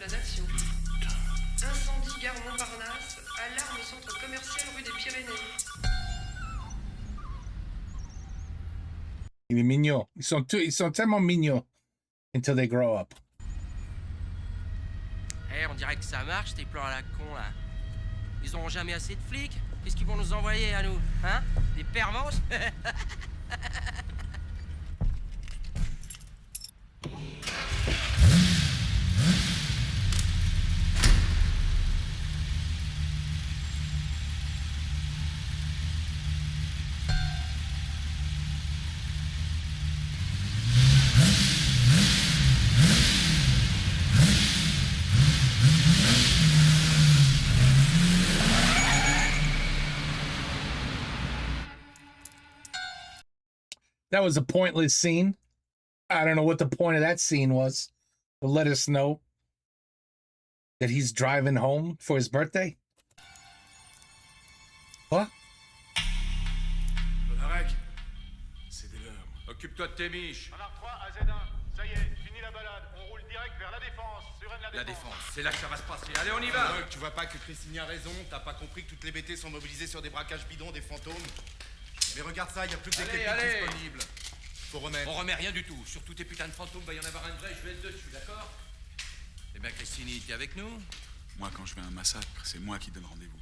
rédaction. Incendie gare Montparnasse, alarme centre commercial rue des Pyrénées. Il est mignon. Ils sont tellement mignons until they grow up. Eh, on dirait que ça marche, tes plans à la con, là. Ils auront jamais assez de flics. Qu'est-ce qu'ils vont nous envoyer à nous, hein? Des pervenches? That was a pointless scene. I don't know what the point of that scene was. But let us know that he's driving home for his birthday. What? Bonarek, c'est des leurs. Occupe-toi de tes miches. Renard 3 à Z1. Ça y est, fini la balade. On roule direct vers la défense. Sur La défense, c'est là que ça va se passer. Allez, on y va. Tu vois pas que Christine a raison? T'as pas compris que toutes les BT sont mobilisées sur des braquages bidons, des fantômes? Mais regarde ça, y a plus que des techniques disponibles. Faut remettre. On remet rien du tout. Sur tous tes putains de fantômes, va y en avoir un vrai, je vais être dessus, d'accord? Eh bien, Christine, t'es avec nous? Moi, quand je fais un massacre, c'est moi qui donne rendez-vous.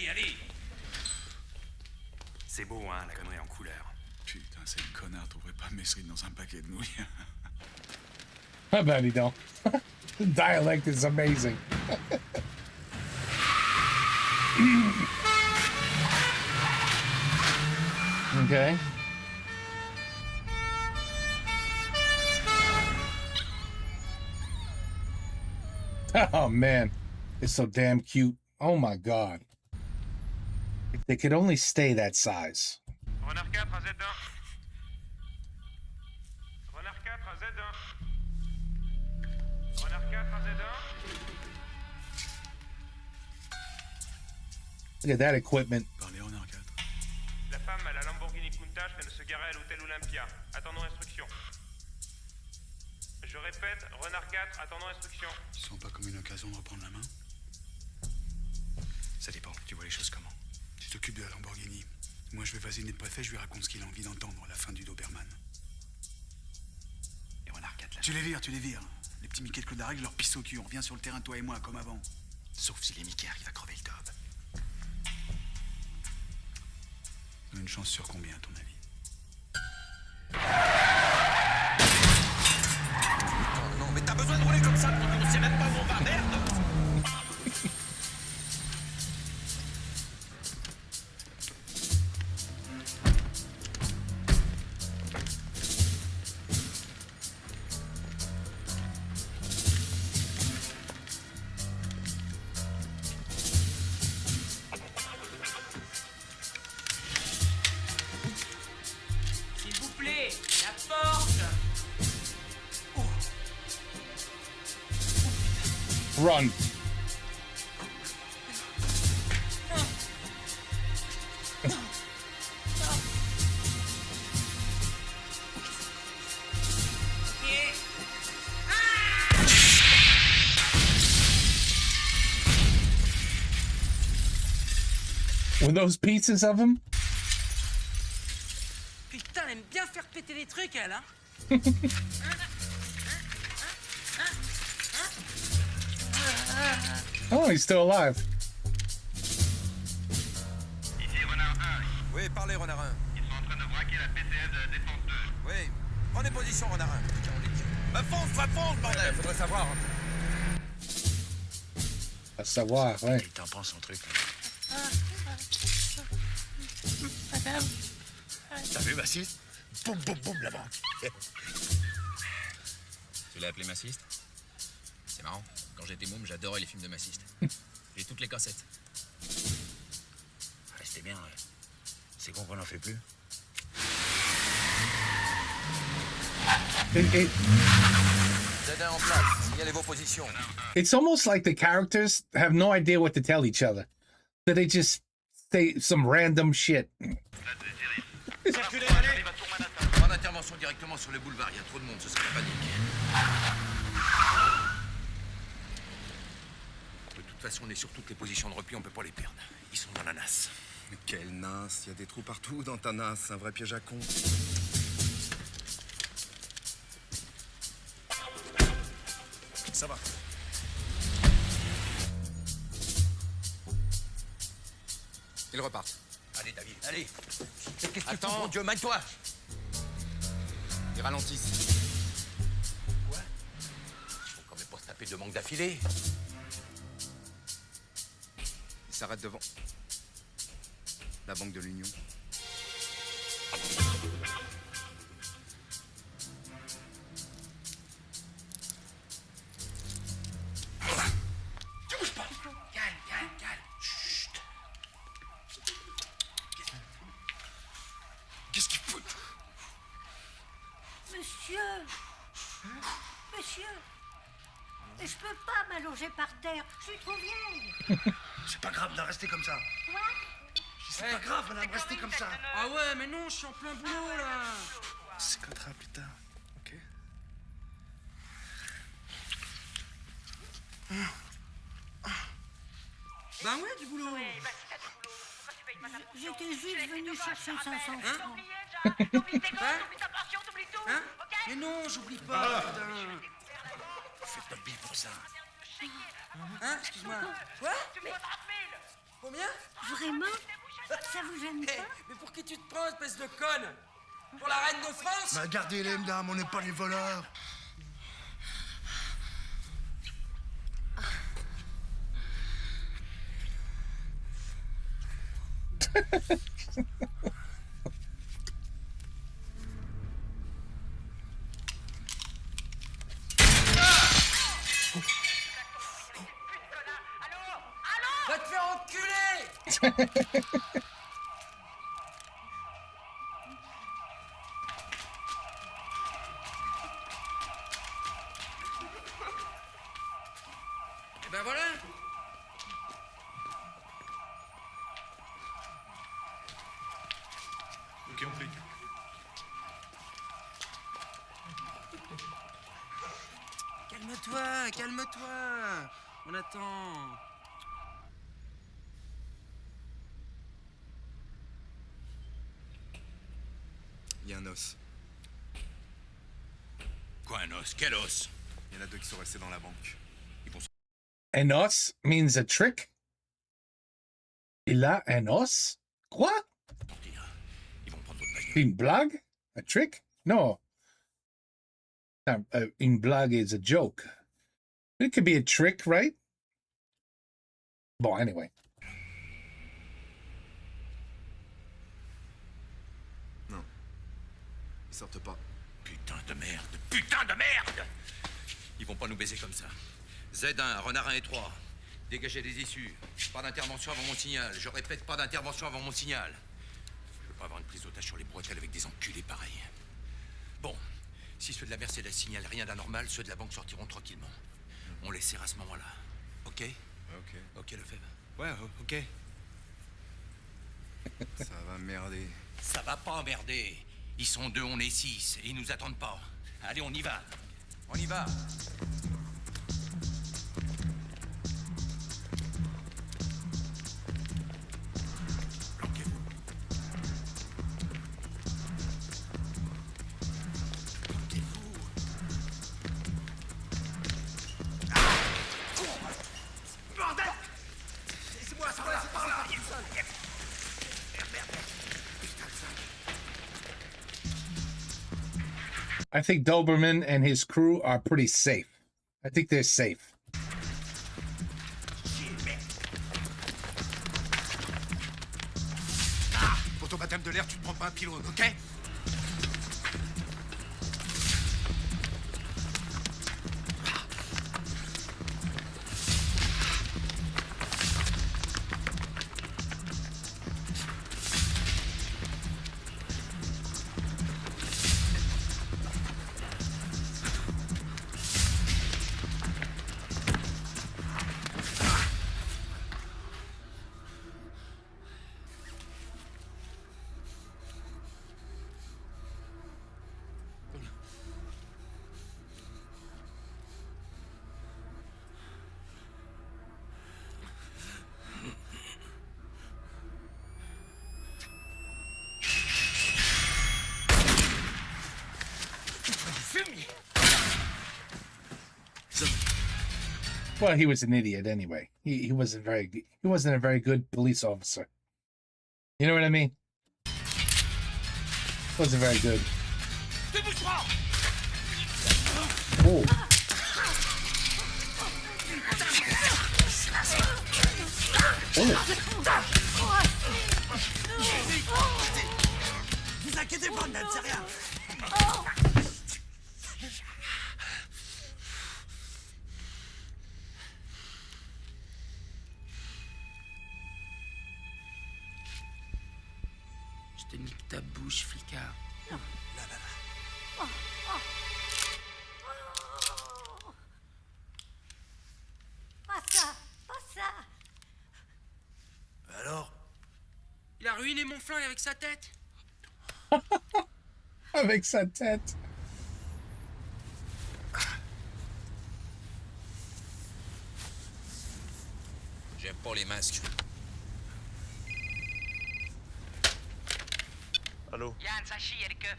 Allez. C'est beau, hein, la connerie en couleur. Putain, c'est le connard trouverait pas Mesrine dans un paquet de nouilles. I bet he don't. The dialect is amazing. Okay. Oh man, it's so damn cute. Oh my god. If they could only stay that size. Renard 4 à Z1. Renard 4 à Z1. Renard 4 à Z1. Look at that equipment. Parlez Renard 4. La femme à la Lamborghini Countach vient de se garer à l'hôtel Olympia. Attendons instruction. Je répète, Renard 4, attendons instruction. Ils sont pas comme une occasion de reprendre la main? Ça dépend, tu vois les choses comment? Tu t'occupes de la Lamborghini. Moi, je vais vasiner le préfet, je lui raconte ce qu'il a envie d'entendre à la fin du Doberman. Et Renard 4, là. Tu les vires. Les petits Mickey de Claude Darec, je leur pisse au cul. On revient sur le terrain, toi et moi, comme avant. Sauf si les Mickey arrivent à crever le top. Une chance sur combien, à ton avis? Non, mais t'as besoin de rouler comme ça quand on sait même pas où on va, merde! S'il vous plaît, la porte! Run. Were those pieces of him? Putain, elle aime bien faire péter les trucs, elle, hein? Oh, he's still alive. Ici Renard 1. Oui, parlez, Renard 1. Ils sont en train de braquer la PCF de la Défense 2. Oui, prenez position, Renard 1. Bah fonce, bordel! Faudrait savoir. À savoir, ouais. Il t'en prend son truc, là. Madame. T'as vu, Massiste? Boum, boum, boum, la banque. Tu l'as appelé Massiste? C'est marrant. Quand j'étais môme, j'adorais les films de Massiste. J'ai toutes les cassettes. Restez bien, ouais. C'est con qu'on n'en fait plus. Z1 en place. Signalez vos positions. It's almost like the characters have no idea what to tell each other. So they just say some random shit. Circulez, allez. Pas d'intervention directement sur le boulevard. Il y a trop de monde, ce serait panique. façon, on est sur toutes les positions de repli, on peut pas les perdre. Ils sont dans la nasse. Mais quelle nasse, il y a des trous partout dans ta nasse, un vrai piège à con. Ça va. Ils repartent. Allez, David, allez. Qu'est-ce que tu fais, mon Dieu, mène-toi. Ils ralentissent. Quoi? Faut quand même pas se taper de manque d'affilée. Ils s'arrêtent devant la Banque de l'Union. Tu bouges pas. Calme, calme, calme. Chut. Qu'est-ce qu'il fout? Monsieur! Monsieur! Je peux pas m'allonger par terre, je suis trop vieille! C'est pas grave, madame, restez comme ça. Quoi? C'est pas grave, madame, restez comme ça. Ah ouais, mais non, je suis en plein boulot là. C'est contrat plus tard, ok? Bah ouais, du boulot. J'étais juste venue chercher 500 francs. Hein? Mais non, j'oublie pas, putain. Faites pas de bille pour ça. Hein? Excuse-moi. Quoi? Combien? Vraiment? Ça vous gêne pas? Mais pour qui tu te prends, espèce de conne? Pour la reine de France? Bah gardez-les, madame, on n'est pas les voleurs. Va te faire enculer! Et ben voilà! Ok, on plie. Calme-toi, calme-toi! On attend. Il y a un os. Quoi, un os? Quel os? Il y en a deux qui sont restés dans la banque. Ils vont An os means a trick? Il a un os? Quoi? sortir. Ils vont prendre votre bagnole. Une blague? A trick? No. Une blague is a joke. It could be a trick, right? Bon, anyway. Non. Ils sortent pas. Putain de merde! Putain de merde! Ils vont pas nous baiser comme ça. Z1, Renard 1 et 3. Dégagez les issues. Pas d'intervention avant mon signal. Je répète, pas d'intervention avant mon signal. Je veux pas avoir une prise d'otage sur les bretelles avec des enculés pareils. Bon, si ceux de la Mercedes signalent rien d'anormal, ceux de la banque sortiront tranquillement. On les serre à ce moment-là. Ok? Ok. Ok, Lefebvre. Ouais, ok. Ça va merder. Ça va pas emmerder. Ils sont 2, on est 6, et ils nous attendent pas. Allez, on y va. On y va. Planquez-vous. Planquez-vous. Bordel! C'est moi, ça va, c'est par là! I think Doberman and his crew are pretty safe. I think they're safe. Pour ton baptême de l'air, tu te prends pas un pylône, ok? Well, he was an idiot anyway. He wasn't a very good police officer. You know what I mean? Wasn't very good. Oh. Vous inquiétez pas, madame, c'est rien. Je te nique ta bouche, flicard. Là, là, là. Pas ça, pas ça. Alors? Il a ruiné mon flingue avec sa tête. Avec sa tête. J'aime pas les masques. Allô? Yann, ça chie, il y a des keufs.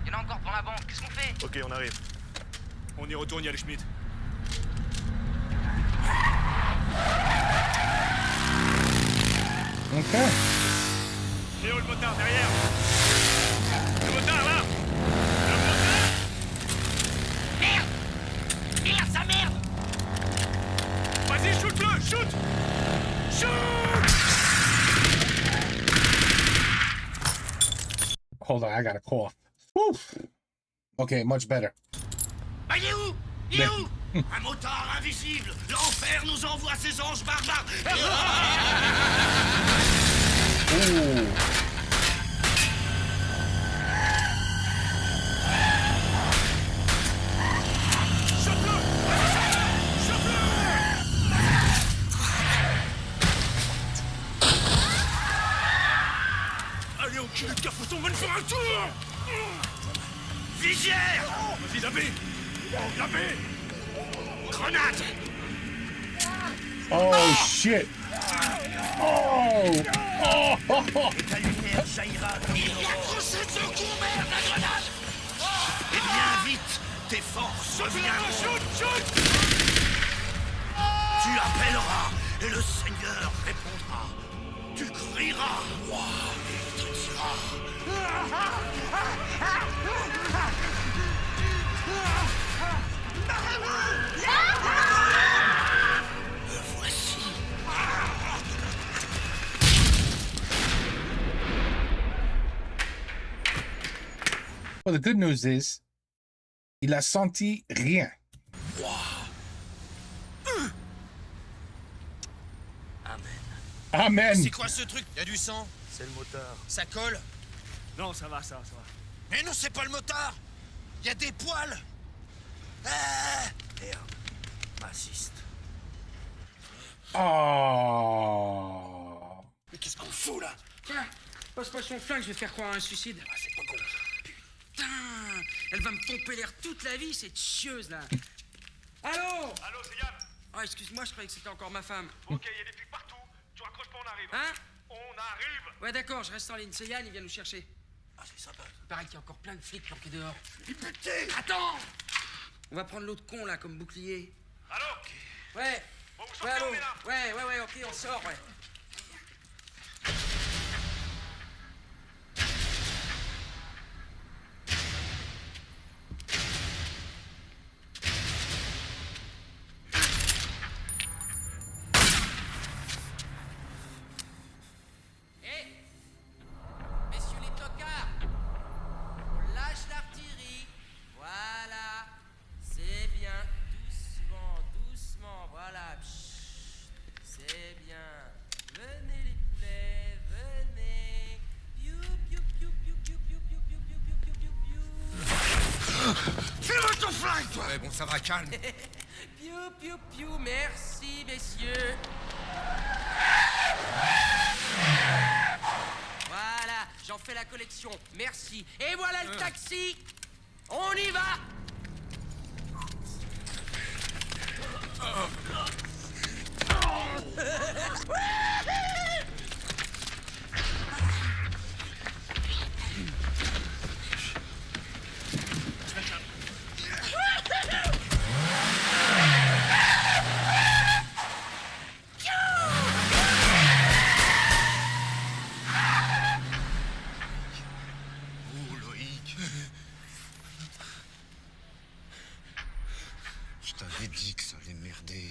Il y en a encore devant la banque, qu'est-ce qu'on fait? Ok, on arrive. On y retourne, il y a les Schmitt. Ok. Léo, le motard, derrière! Le motard, là! Le motard! Merde! Merde, ça merde! Vas-y, shoot-le! Shoot! Shoot! Hold on, I got a cough. Woo. Okay, much better. Bah, il est où? Il est où? Un motard invisible! L'enfer nous envoie ses anges barbares! Ooh. Allez, enculé de café, on va nous faire un tour! Visière! Vas-y, la baie! La baie! Grenade! Oh shit. Oh. Oh. Et ta lumière jaillira comme une aurore. Accrochez de secours, merde, la grenade! Eh bien, vite! Tes forces viendront! Tu appelleras et le Seigneur répondra. Tu crieras, roi, et il te dira. Me voici. Well, the good news is, il a senti rien. Amen. C'est quoi ce truc? Y a du sang? C'est le motard. Ça colle? Non, ça va, ça va. Mais non, c'est pas le motard! Y a des poils! Ah! Merde. Raciste. Oh. Mais qu'est-ce qu'on fout là? Tiens, passe-moi son flingue, je vais faire croire à un suicide. Ah, c'est pas con ça. Putain, elle va me pomper l'air toute la vie, cette chieuse là. Allô? Allô, c'est Yann? Ah, excuse-moi, je croyais que c'était encore ma femme. Ok, il y a des flics partout. Tu raccroches pas, on arrive. Hein? On arrive! Ouais, d'accord, je reste en ligne. C'est Yann, il vient nous chercher. Ah, c'est sympa. Il paraît qu'il y a encore plein de flics planqués dehors. Putain! Attends! On va prendre l'autre con là comme bouclier. Allô? Ouais. Bon, vous Ouais, sortez, allô? on est là. Ouais, ok, on sort, ouais. Messieurs les tocards, on lâche l'artillerie. Voilà, c'est bien. Doucement, doucement, voilà. Chut, c'est bien. Venez les poulets, venez. Piou, piou, piou, piou, piou, piou, piou, piou, piou, piou, piou, piou, piou. Fais-moi ton flingue, toi! Ouais, bon, ça va, calme. Piou, piou, piou, merci, messieurs. Voilà, j'en fais la collection, merci. Et voilà le taxi. On y va. t'avais dit que ça allait merder.